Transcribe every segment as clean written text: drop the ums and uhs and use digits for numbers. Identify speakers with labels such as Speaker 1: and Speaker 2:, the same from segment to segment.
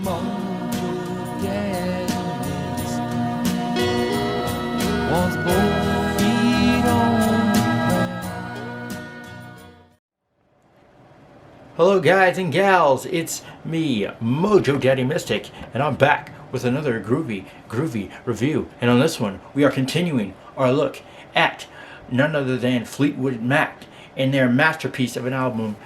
Speaker 1: mojo daddies was both feet on the ground. Hello guys and gals, it's me, Mojo Daddy Mystic, and I'm back with another groovy review. And on this one, we are continuing our look at none other than Fleetwood Mac and their masterpiece of an album,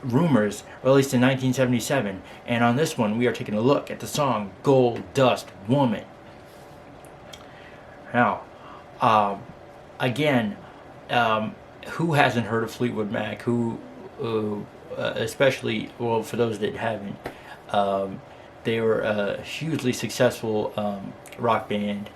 Speaker 1: Rumors, released in 1977. And on this one, we are taking a look at the song Gold Dust Woman. Now, again, who hasn't heard of Fleetwood Mac? Especially, well, for those that haven't, they were a hugely successful rock band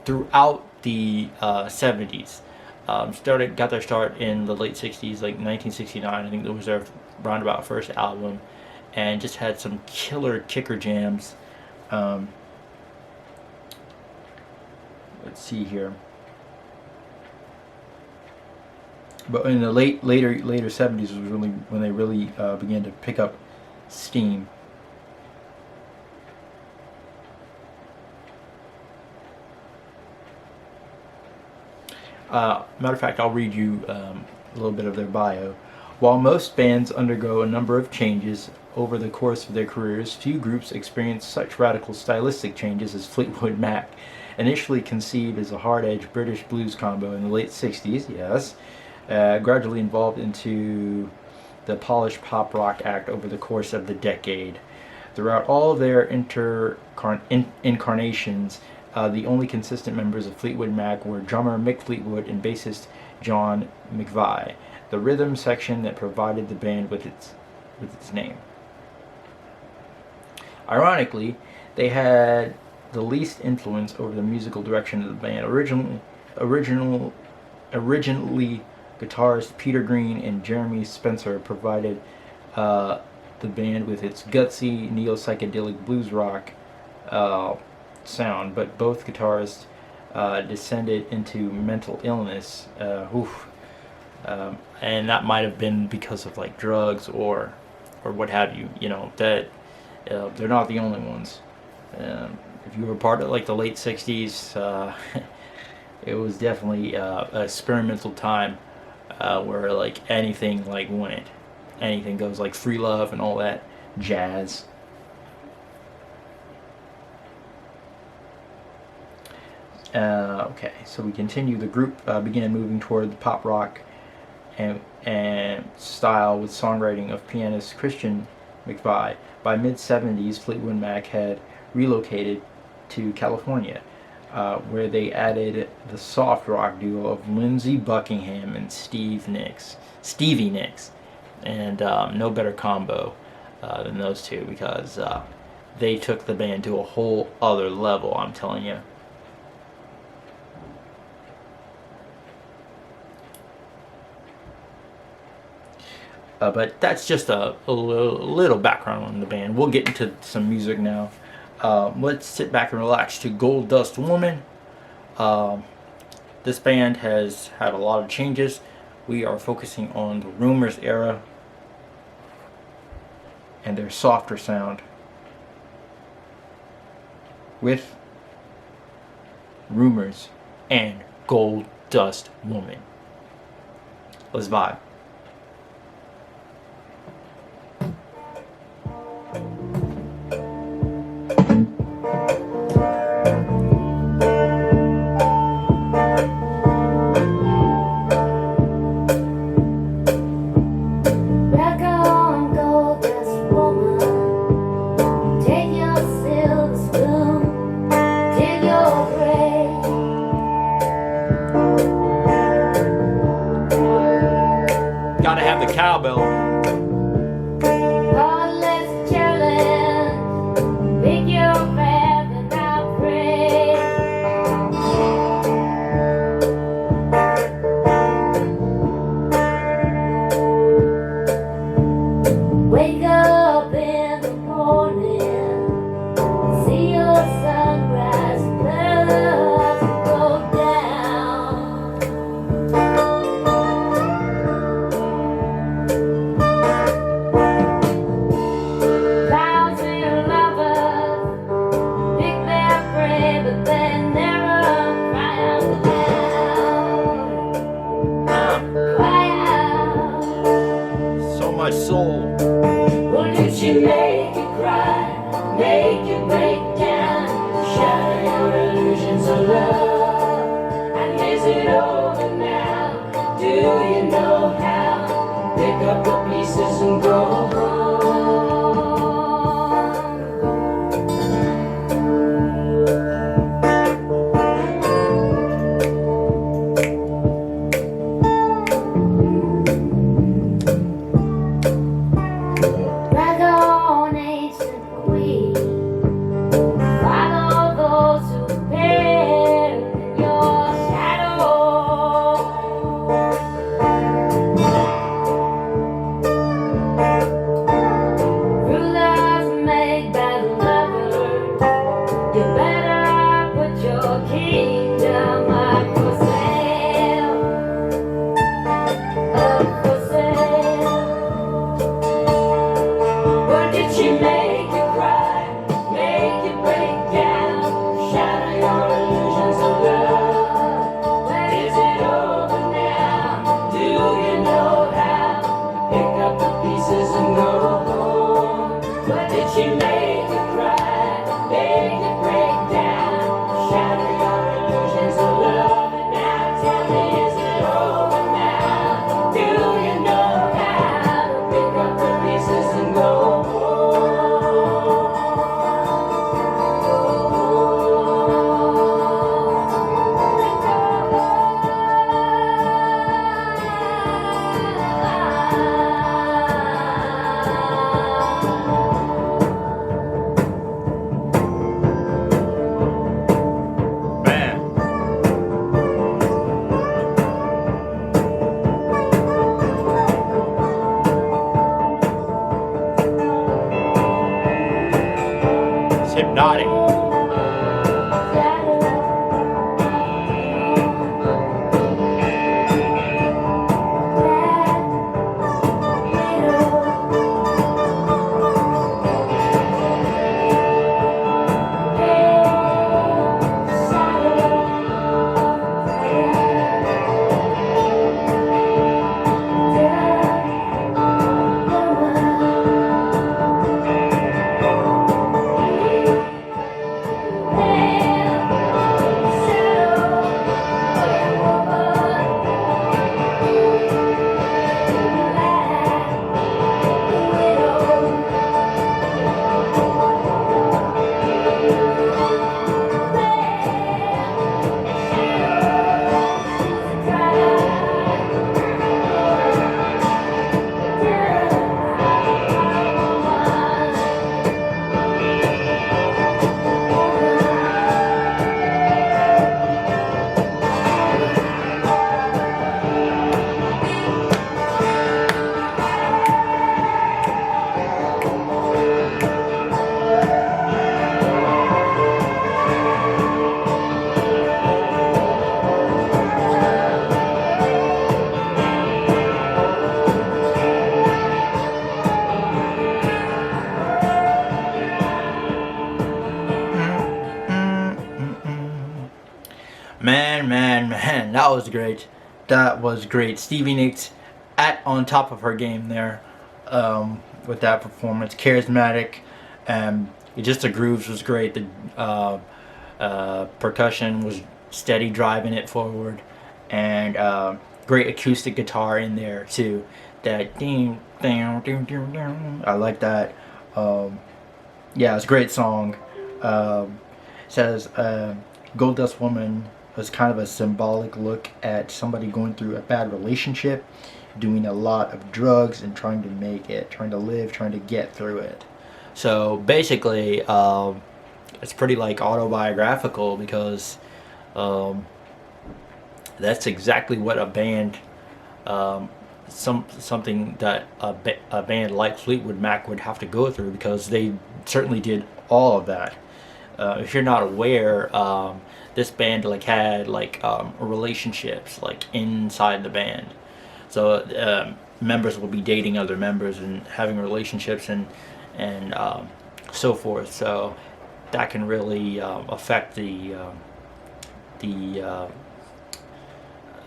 Speaker 1: throughout the 70s. Got their start in the late 60s, like 1969. I think that was their roundabout first album, and just had some killer kicker jams. Let's see here. But in the later 70s was really when they really began to pick up steam. Matter of fact, I'll read you a little bit of their bio. While most bands undergo a number of changes over the course of their careers, few groups experience such radical stylistic changes as Fleetwood Mac. Initially conceived as a hard-edged British blues combo in the late 60s, yes, gradually evolved into the polished pop rock act over the course of the decade. Throughout all of their incarnations, the only consistent members of Fleetwood Mac were drummer Mick Fleetwood and bassist John McVie, the rhythm section that provided the band with its name. Ironically, they had the least influence over the musical direction of the band. Originally, guitarist Peter Green and Jeremy Spencer provided the band with its gutsy neo-psychedelic blues rock sound, but both guitarists descended into mental illness, and that might have been because of like drugs or what have you. You know that they're not the only ones. If you were part of like the late 60s, it was definitely a experimental time where like anything like went, anything goes, like free love and all that jazz. Okay, so we continue. The group began moving toward the pop rock and style with songwriting of pianist Christian McVie. By mid-70s, Fleetwood Mac had relocated to California, where they added the soft rock duo of Lindsey Buckingham and Stevie Nicks, and no better combo than those two, because they took the band to a whole other level, I'm telling you. But that's just a little background on the band. We'll get into some music now. Let's sit back and relax to Gold Dust Woman. This band has had a lot of changes. We are focusing on the Rumors era and their softer sound with Rumors and Gold Dust Woman. Let's vibe. Gotta have the cowbell.
Speaker 2: Wake up in the morning, see your sunrise, clouds go down.
Speaker 1: my soul.
Speaker 2: Or did she make you cry, make you break down, shatter your illusions of love? And is it over now? Do you know how? Pick up the pieces and go home. Drag on, ancient queen. Follow those who perish in your shadow. Rulers made by the lovers. You better put your kingdom up for sale. Up for sale. Or did she make you cry, make you break down, shatter your illusions of love? But is it over now? Do you know how? Pick up the pieces and go home. Or did she make you cry, make you break down, shatter your illusions of love? And now tell me, is it over now? Do you know how to pick up the pieces and go home?
Speaker 1: Man, it's hypnotic. Man, that was great. That was great. Stevie Nicks on top of her game there with that performance. Charismatic. Just the grooves was great. The percussion was steady, driving it forward, and great acoustic guitar in there too. That ding, ding, ding, ding, ding. I like that. Yeah, it's a great song. Says Gold Dust Woman was kind of a symbolic look at somebody going through a bad relationship, doing a lot of drugs and trying to make it, trying to live, trying to get through it. So basically, it's pretty like autobiographical because that's exactly what a band, something that a band like Fleetwood Mac would have to go through, because they certainly did all of that. If you're not aware, this band had relationships inside the band. So members will be dating other members and having relationships and so forth. So that can really affect the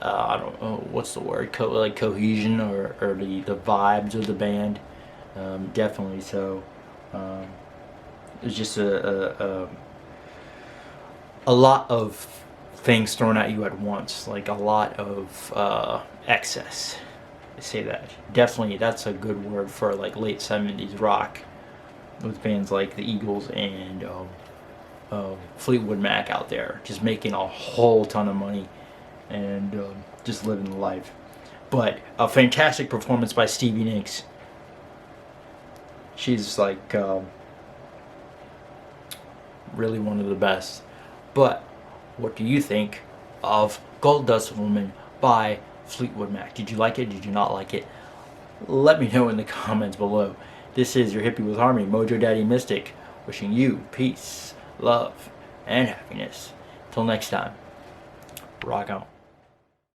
Speaker 1: I don't know what's the word, like cohesion or the vibes of the band. Definitely so. It was just a lot of things thrown at you at once, like a lot of excess. I say that. Definitely, that's a good word for like late 70s rock with bands like the Eagles and Fleetwood Mac out there, just making a whole ton of money and just living the life. But a fantastic performance by Stevie Nicks. She's like really one of the best. But what do you think of Gold Dust Woman by Fleetwood Mac? Did you like it? Did you not like it? Let me know in the comments below. This is your Hippie with Harmony, Mojo Daddy Mystic, wishing you peace, love, and happiness. Till next time, rock on.